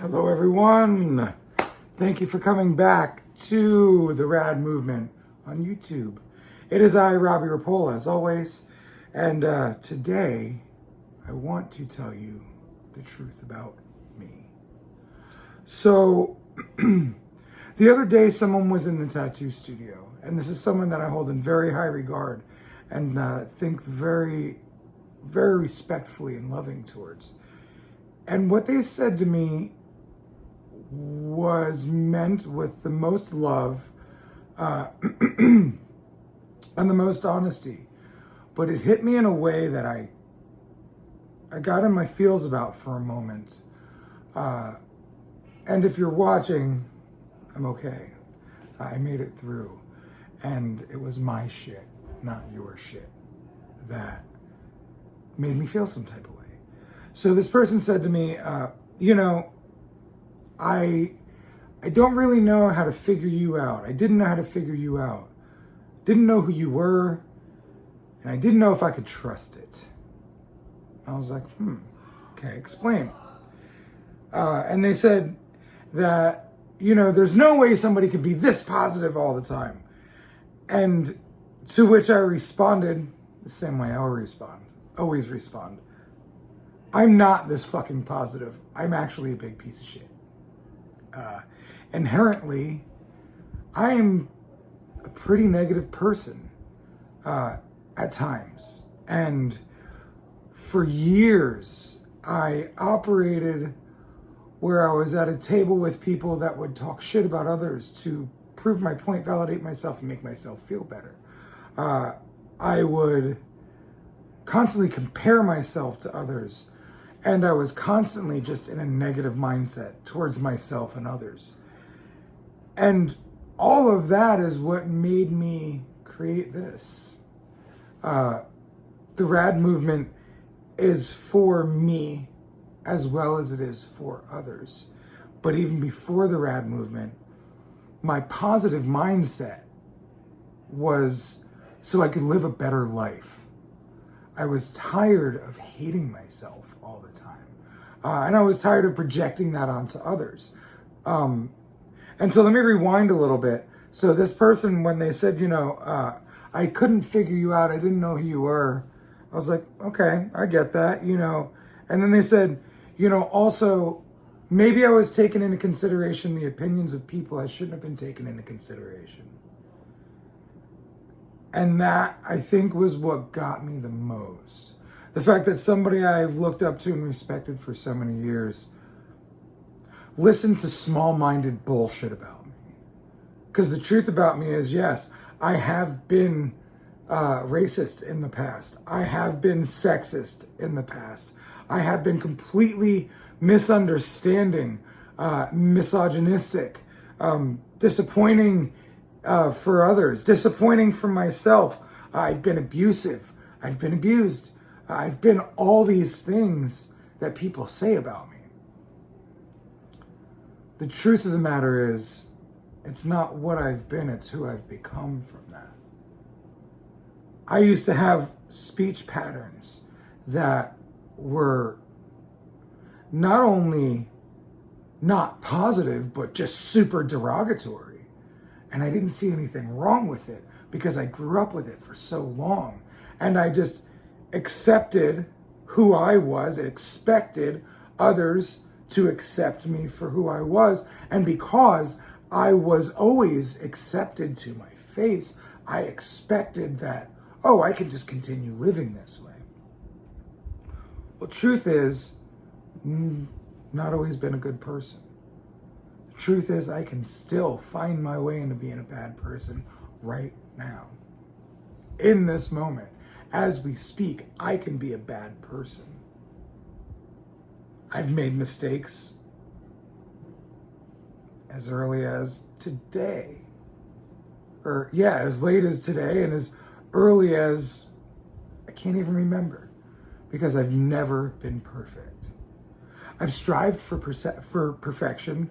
Hello, everyone. Thank you for coming back to the Rad Movement on YouTube. It is I, Robbie Rapola, as always. And today, I want to tell you the truth about me. So, the other day, someone was in the tattoo studio. And this is someone that I hold in very high regard and think very, very respectfully and loving towards. And what they said to me was meant with the most love and the most honesty. But it hit me in a way that I got in my feels about for a moment. And if you're watching, I'm okay. I made it through. And it was my shit, not your shit, that made me feel some type of way. So this person said to me, I don't really know how to figure you out. I didn't know how to figure you out. Didn't know who you were, and I didn't know if I could trust it. I was like, okay, explain. And they said that, there's no way somebody could be this positive all the time. And to which I responded the same way I always respond. I'm not this fucking positive. I'm actually a big piece of shit. Inherently, I am a pretty negative person at times. And for years, I operated where I was at a table with people that would talk shit about others to prove my point, validate myself, and make myself feel better. I would constantly compare myself to others. And I was constantly just in a negative mindset towards myself and others. And all of that is what made me create this. The Rad Movement is for me as well as it is for others. But even before the Rad Movement, my positive mindset was so I could live a better life. I was tired of hating myself all the time. And I was tired of projecting that onto others. And so let me rewind a little bit. So this person, when they said, I couldn't figure you out, I didn't know who you were, I was like, okay, I get that, And then they said, also, maybe I was taking into consideration the opinions of people I shouldn't have been taken into consideration. And that, I think, was what got me the most. The fact that somebody I've looked up to and respected for so many years listened to small-minded bullshit about me. Because the truth about me is, yes, I have been racist in the past. I have been sexist in the past. I have been completely misunderstanding, misogynistic, disappointing for others, disappointing for myself. I've been abusive. I've been abused. I've been all these things that people say about me. The truth of the matter is, it's not what I've been, it's who I've become from that. I used to have speech patterns that were not only not positive, but just super derogatory. And I didn't see anything wrong with it because I grew up with it for so long. And I just accepted who I was, expected others to accept me for who I was. And because I was always accepted to my face, I expected that, I can just continue living this way. Well, truth is, not always been a good person. The truth is, I can still find my way into being a bad person right now. In this moment, as we speak, I can be a bad person. I've made mistakes as early as today. As late as today and as early as I can't even remember, because I've never been perfect. I've strived for perfection.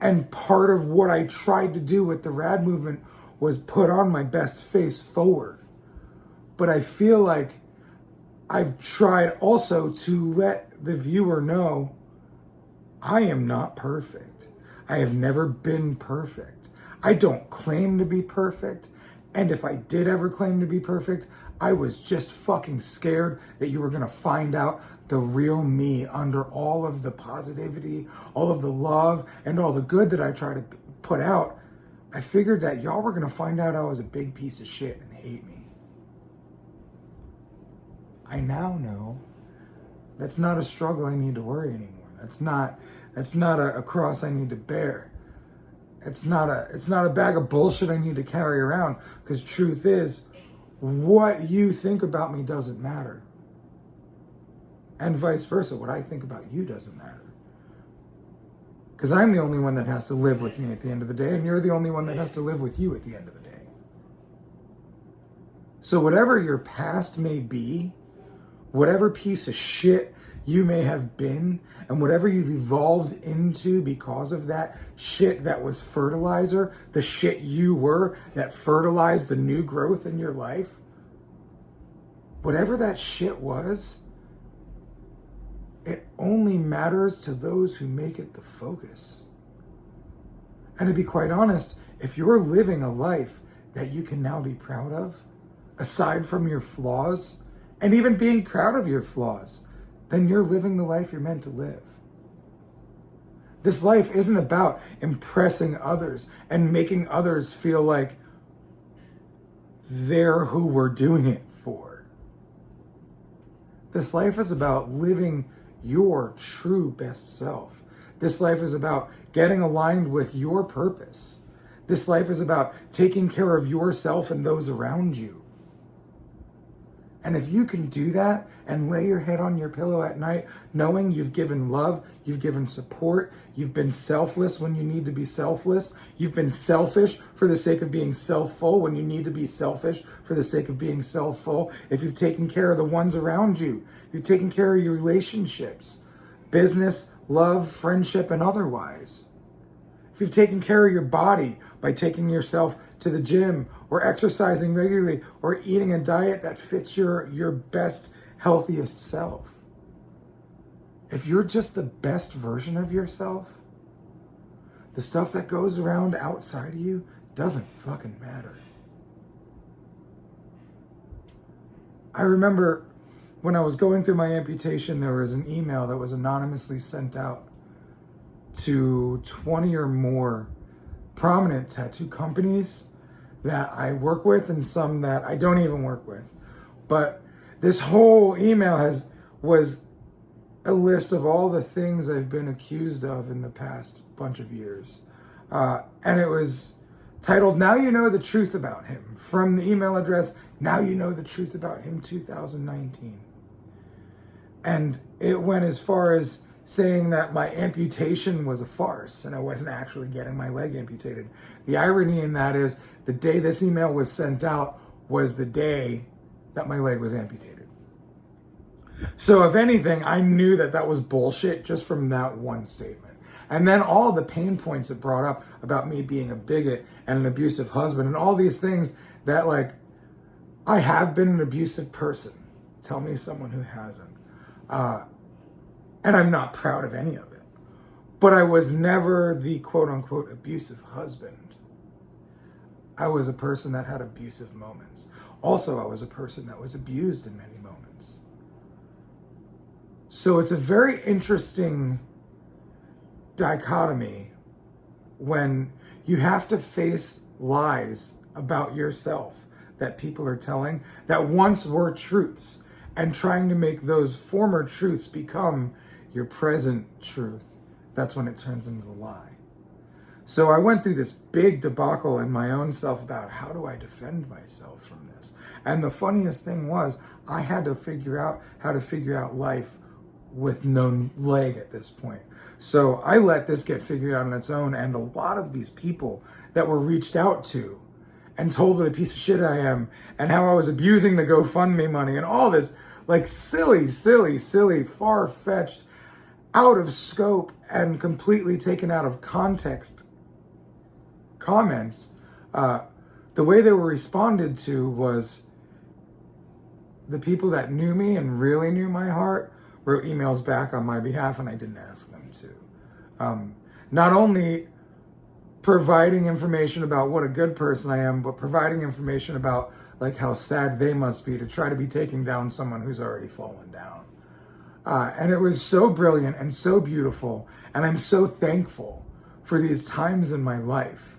And part of what I tried to do with the Rad Movement was put on my best face forward. But I feel like I've tried also to let the viewer know I am not perfect. I have never been perfect. I don't claim to be perfect. And if I did ever claim to be perfect, I was just fucking scared that you were going to find out the real me under all of the positivity, all of the love, and all the good that I try to put out. I figured that y'all were going to find out I was a big piece of shit and hate me. I now know that's not a struggle I need to worry anymore. That's not a cross I need to bear. It's not a bag of bullshit I need to carry around, because truth is, what you think about me doesn't matter. And vice versa, what I think about you doesn't matter. Because I'm the only one that has to live with me at the end of the day, and you're the only one that has to live with you at the end of the day. So whatever your past may be, whatever piece of shit you may have been, and whatever you've evolved into because of that shit that was fertilizer, the shit you were that fertilized the new growth in your life, whatever that shit was, it only matters to those who make it the focus. And to be quite honest, if you're living a life that you can now be proud of, aside from your flaws, and even being proud of your flaws, then you're living the life you're meant to live. This life isn't about impressing others and making others feel like they're who we're doing it for. This life is about living your true best self. This life is about getting aligned with your purpose. This life is about taking care of yourself and those around you. And if you can do that and lay your head on your pillow at night, knowing you've given love, you've given support, you've been selfless when you need to be selfless, you've been selfish for the sake of being self-full when you need to be selfish for the sake of being self-full, if you've taken care of the ones around you, if you've taken care of your relationships, business, love, friendship, and otherwise, if you've taken care of your body by taking yourself to the gym or exercising regularly or eating a diet that fits your best, healthiest self. If you're just the best version of yourself, the stuff that goes around outside of you doesn't fucking matter. I remember when I was going through my amputation, there was an email that was anonymously sent out to 20 or more prominent tattoo companies that I work with and some that I don't even work with. But this whole email was a list of all the things I've been accused of in the past bunch of years. And it was titled, "Now You Know the Truth About Him," from the email address, "Now You Know the Truth About Him 2019. And it went as far as saying that my amputation was a farce and I wasn't actually getting my leg amputated. The irony in that is the day this email was sent out was the day that my leg was amputated. So if anything, I knew that that was bullshit just from that one statement. And then all the pain points it brought up about me being a bigot and an abusive husband and all these things that, like, I have been an abusive person. Tell me someone who hasn't. And I'm not proud of any of it. But I was never the quote-unquote abusive husband. I was a person that had abusive moments. Also, I was a person that was abused in many moments. So it's a very interesting dichotomy when you have to face lies about yourself that people are telling that once were truths, and trying to make those former truths become your present truth. That's when it turns into the lie. So I went through this big debacle in my own self about how do I defend myself from this. And the funniest thing was I had to figure out how to figure out life with no leg at this point. So I let this get figured out on its own, and a lot of these people that were reached out to and told what a piece of shit I am and how I was abusing the GoFundMe money and all this like silly, far-fetched, out of scope and completely taken out of context comments, the way they were responded to was the people that knew me and really knew my heart wrote emails back on my behalf, and I didn't ask them to. Not only providing information about what a good person I am, but providing information about like how sad they must be to try to be taking down someone who's already fallen down. And it was so brilliant and so beautiful. And I'm so thankful for these times in my life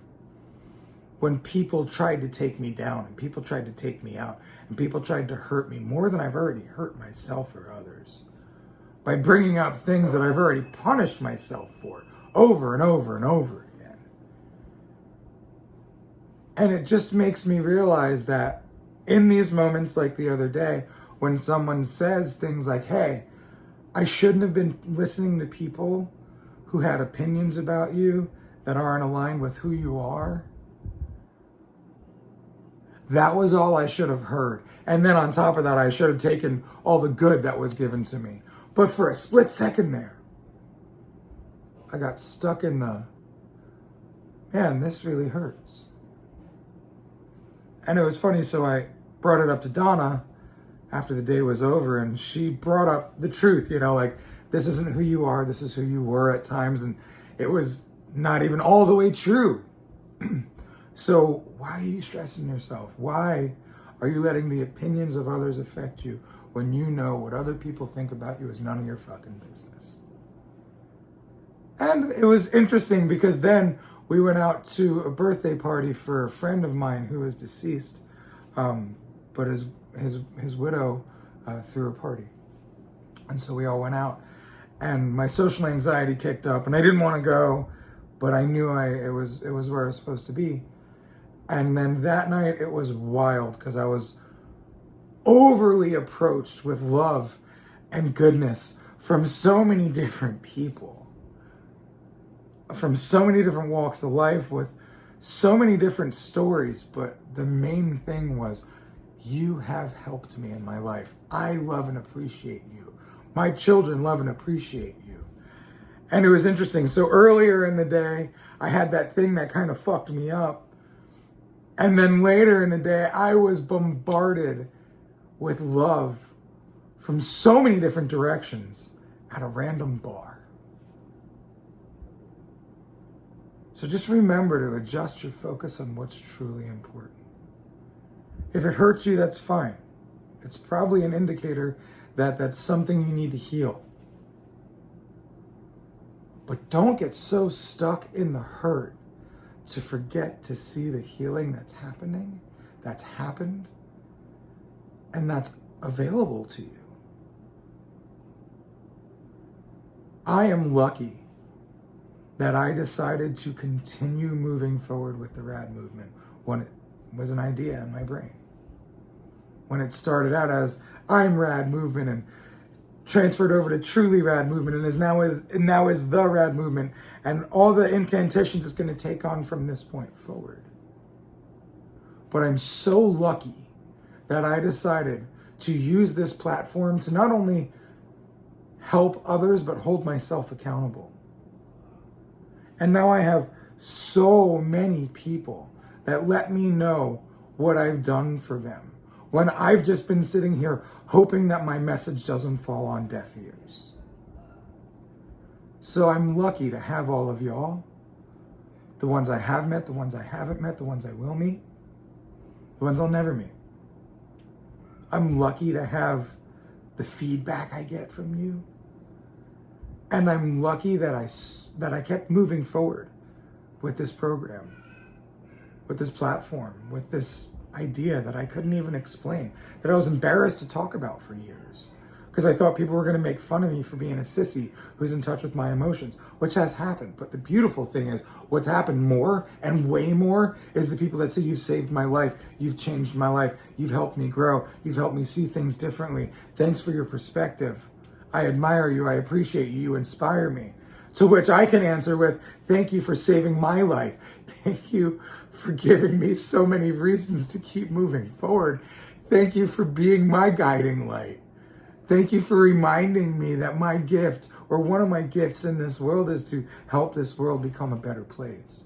when people tried to take me down and people tried to take me out and people tried to hurt me more than I've already hurt myself or others by bringing up things that I've already punished myself for over and over and over again. And it just makes me realize that in these moments like the other day, when someone says things like, hey, I shouldn't have been listening to people who had opinions about you that aren't aligned with who you are. That was all I should have heard. And then on top of that, I should have taken all the good that was given to me. But for a split second there, I got stuck in the, man, this really hurts. And it was funny, so I brought it up to Donna after the day was over, and she brought up the truth, like, this isn't who you are, this is who you were at times, and it was not even all the way true. So why are you stressing yourself? Why are you letting the opinions of others affect you when you know what other people think about you is none of your fucking business? And it was interesting because then we went out to a birthday party for a friend of mine who is deceased, but his widow threw a party. And so we all went out, and my social anxiety kicked up, and I didn't want to go, but I knew it was where I was supposed to be. And then that night it was wild because I was overly approached with love and goodness from so many different people, from so many different walks of life, with so many different stories. But the main thing was, you have helped me in my life. I love and appreciate you. My children love and appreciate you. And it was interesting. So earlier in the day, I had that thing that kind of fucked me up. And then later in the day, I was bombarded with love from so many different directions at a random bar. So just remember to adjust your focus on what's truly important. If it hurts you, that's fine. It's probably an indicator that that's something you need to heal. But don't get so stuck in the hurt to forget to see the healing that's happening, that's happened, and that's available to you. I am lucky that I decided to continue moving forward with the RAD movement when it was an idea in my brain. When it started out as I'm RAD movement and transferred over to Truly Rad movement and now is the Rad movement, and all the incantations it's going to take on from this point forward. But I'm so lucky that I decided to use this platform to not only help others, but hold myself accountable. And now I have so many people that let me know what I've done for them, when I've just been sitting here hoping that my message doesn't fall on deaf ears. So I'm lucky to have all of y'all, the ones I have met, the ones I haven't met, the ones I will meet, the ones I'll never meet. I'm lucky to have the feedback I get from you. And I'm lucky that I kept moving forward with this program, with this platform, with this idea that I couldn't even explain, that I was embarrassed to talk about for years, because I thought people were going to make fun of me for being a sissy who's in touch with my emotions, which has happened. But the beautiful thing is, what's happened more and way more is the people that say, you've saved my life, you've changed my life, you've helped me grow, you've helped me see things differently. Thanks for your perspective. I admire you, I appreciate you, you inspire me. To which I can answer with, thank you for saving my life. Thank you for giving me so many reasons to keep moving forward. Thank you for being my guiding light. Thank you for reminding me that my gift, or one of my gifts in this world, is to help this world become a better place.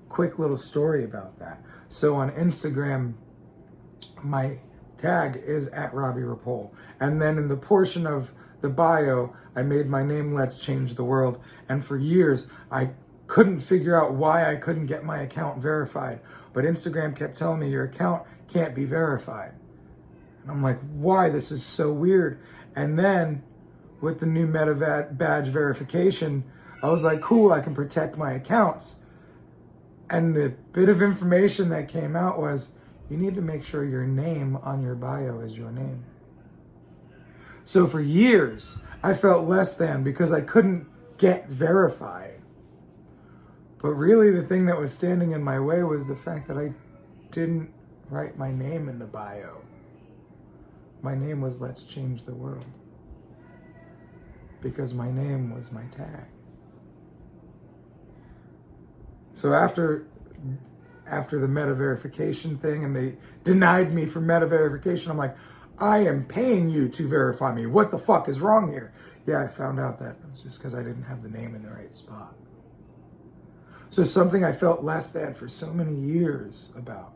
Quick little story about that. So on Instagram, my tag is @Robbie Rapole. And then in the portion of the bio, I made my name Let's Change the World. And for years, I couldn't figure out why I couldn't get my account verified. But Instagram kept telling me your account can't be verified. And I'm like, why? This is so weird. And then with the new Meta badge verification, I was like, cool, I can protect my accounts. And the bit of information that came out was, you need to make sure your name on your bio is your name. So for years, I felt less than because I couldn't get verified. But really the thing that was standing in my way was the fact that I didn't write my name in the bio. My name was Let's Change the World. Because my name was my tag. So after the meta verification thing, and they denied me for meta verification, I'm like, I am paying you to verify me. What the fuck is wrong here? Yeah, I found out that it was just because I didn't have the name in the right spot. So something I felt less than for so many years about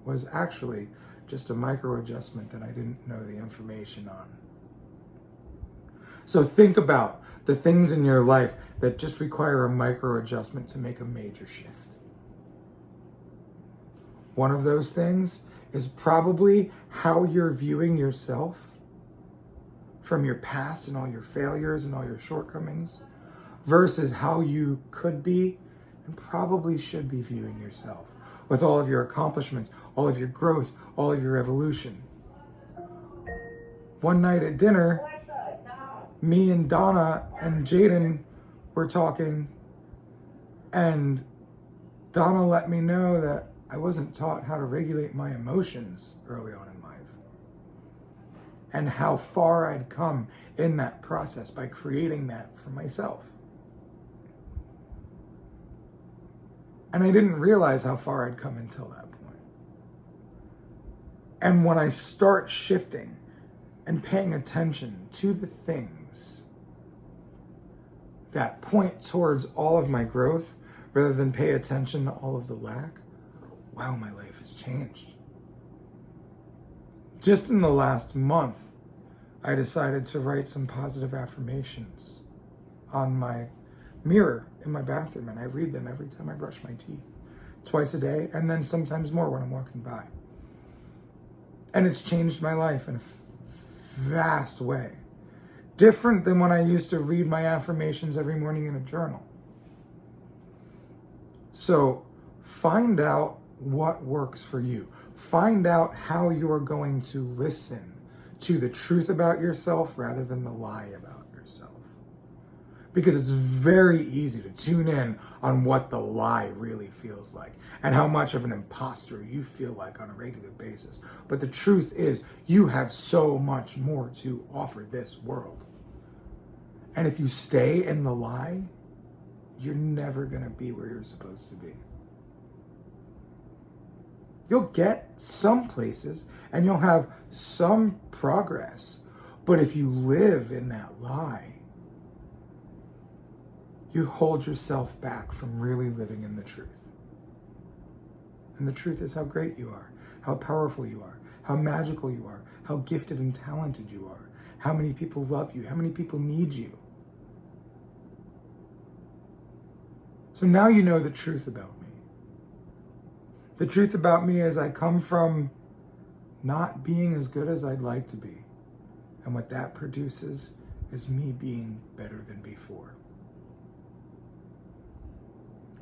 was actually just a micro adjustment that I didn't know the information on. So think about the things in your life that just require a micro adjustment to make a major shift. One of those things is probably how you're viewing yourself from your past and all your failures and all your shortcomings versus how you could be and probably should be viewing yourself with all of your accomplishments, all of your growth, all of your evolution. One night at dinner, me and Donna and Jaden were talking, and Donna let me know that I wasn't taught how to regulate my emotions early on in life, and how far I'd come in that process by creating that for myself. And I didn't realize how far I'd come until that point. And when I start shifting and paying attention to the things that point towards all of my growth rather than pay attention to all of the lack, wow, my life has changed. Just in the last month, I decided to write some positive affirmations on my mirror in my bathroom, and I read them every time I brush my teeth, twice a day, and then sometimes more when I'm walking by. And it's changed my life in a vast way. Different than when I used to read my affirmations every morning in a journal. So find out what works for you. Find out how you're going to listen to the truth about yourself rather than the lie about yourself. Because it's very easy to tune in on what the lie really feels like and how much of an imposter you feel like on a regular basis. But the truth is, you have so much more to offer this world. And if you stay in the lie, you're never going to be where you're supposed to be. You'll get some places and you'll have some progress. But if you live in that lie, you hold yourself back from really living in the truth. And the truth is how great you are, how powerful you are, how magical you are, how gifted and talented you are, how many people love you, how many people need you. So now you know the truth about me. The truth about me is I come from not being as good as I'd like to be. And what that produces is me being better than before.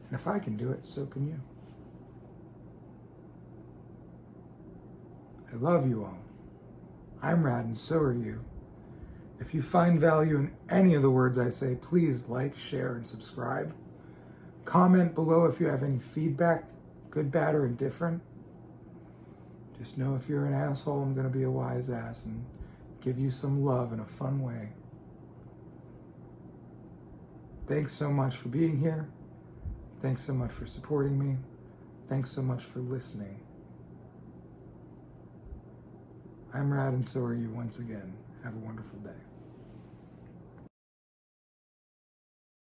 And if I can do it, so can you. I love you all. I'm rad and so are you. If you find value in any of the words I say, please like, share, and subscribe. Comment below if you have any feedback, good, bad, or indifferent. Just know if you're an asshole, I'm going to be a wise ass and give you some love in a fun way. Thanks so much for being here. Thanks so much for supporting me. Thanks so much for listening. I'm rad and so are you once again. Have a wonderful day.